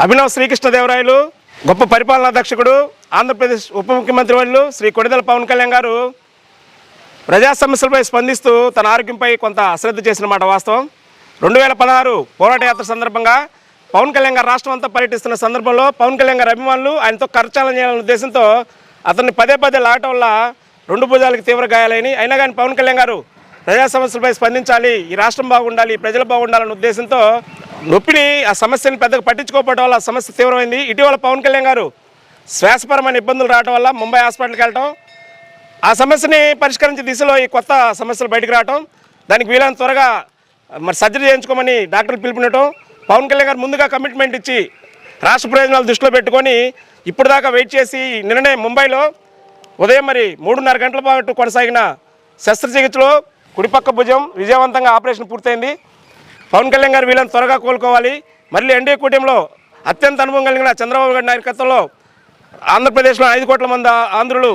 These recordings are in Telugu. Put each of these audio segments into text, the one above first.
అభినవ్ శ్రీకృష్ణదేవరాయలు గొప్ప పరిపాలనా దక్షకుడు, ఆంధ్రప్రదేశ్ ఉప ముఖ్యమంత్రి వర్యులు శ్రీ కొణిదెల పవన్ కళ్యాణ్ గారు ప్రజా సమస్యలపై స్పందిస్తూ తన ఆరోగ్యంపై కొంత అశ్రద్ధ చేసిన మాట వాస్తవం. 2016 పోరాట యాత్ర సందర్భంగా పవన్ కళ్యాణ్ గారు రాష్ట్రం అంతా పర్యటిస్తున్న సందర్భంలో పవన్ కళ్యాణ్ గారి అభిమానులు ఆయనతో కరచాలన చేయాలనే ఉద్దేశంతో అతన్ని పదే లాగటం వల్ల 2 భుజాలకు తీవ్ర గాయాలని, అయినా కానీ పవన్ కళ్యాణ్ గారు ప్రజా సమస్యలపై స్పందించాలి, ఈ రాష్ట్రం బాగుండాలి, ప్రజలు బాగుండాలనే ఉద్దేశంతో నొప్పిని ఆ సమస్యను పెద్దగా పట్టించుకోకపోవడం వల్ల సమస్య తీవ్రమైంది. ఇటీవల పవన్ కళ్యాణ్ గారు శ్వాసపరమైన ఇబ్బందులు రావడం వల్ల ముంబై హాస్పిటల్కి వెళ్ళటం, ఆ సమస్యని పరిష్కరించే దిశలో ఈ కొత్త సమస్యలు బయటకు రావటం, దానికి వీలైన త్వరగా సర్జరీ చేయించుకోమని డాక్టర్లు పిలుపునటం, పవన్ కళ్యాణ్ గారు ముందుగా కమిట్మెంట్ ఇచ్చి రాష్ట్ర ప్రయోజనాలు దృష్టిలో పెట్టుకొని ఇప్పుడు దాకా వెయిట్ చేసి నిన్ననే ముంబైలో ఉదయం 3:30 గంటల పాటు కొనసాగిన శస్త్రచికిత్సలో కుడిపక్క భుజం విజయవంతంగా ఆపరేషన్ పూర్తయింది. పవన్ కళ్యాణ్ గారు వీళ్ళని త్వరగా కోలుకోవాలి, మళ్ళీ ఎన్డీఏ కూటమిలో అత్యంత అనుభవం కలిగిన చంద్రబాబు గారి నాయకత్వంలో ఆంధ్రప్రదేశ్లో 5 కోట్ల మంది ఆంధ్రులు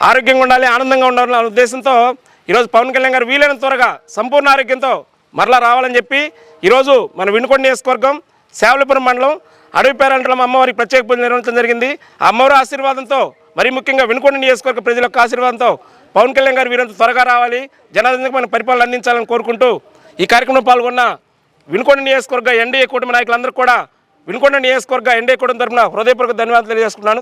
ఆరోగ్యంగా ఉండాలి, ఆనందంగా ఉండాలనే ఉద్దేశంతో ఈరోజు పవన్ కళ్యాణ్ గారు వీలైన త్వరగా సంపూర్ణ ఆరోగ్యంతో మరలా రావాలని చెప్పి ఈరోజు మన వినుకొండ నియోజకవర్గం సేవలపురం మండలం అడవిపేరంటలం అమ్మవారికి ప్రత్యేక పూజలు నిర్వహించడం జరిగింది. ఆ అమ్మవారి ఆశీర్వాదంతో, మరీ ముఖ్యంగా వినుకొండ నియోజకవర్గ ప్రజల యొక్క ఆశీర్వాదంతో పవన్ కళ్యాణ్ గారు వీరంతా త్వరగా రావాలి, జనాలకు మన పరిపాలన అందించాలని కోరుకుంటూ ఈ కార్యక్రమంలో పాల్గొన్న వినుకొండ నియోజకవర్గ ఎన్డీఏ కూటమి నాయకులందరూ కూడా వినుకొండ నియోజకవర్గ ఎన్డీఏ కూటమి తరఫున హృదయపూర్వక ధన్యవాదాలు తెలియజేసుకున్నాను.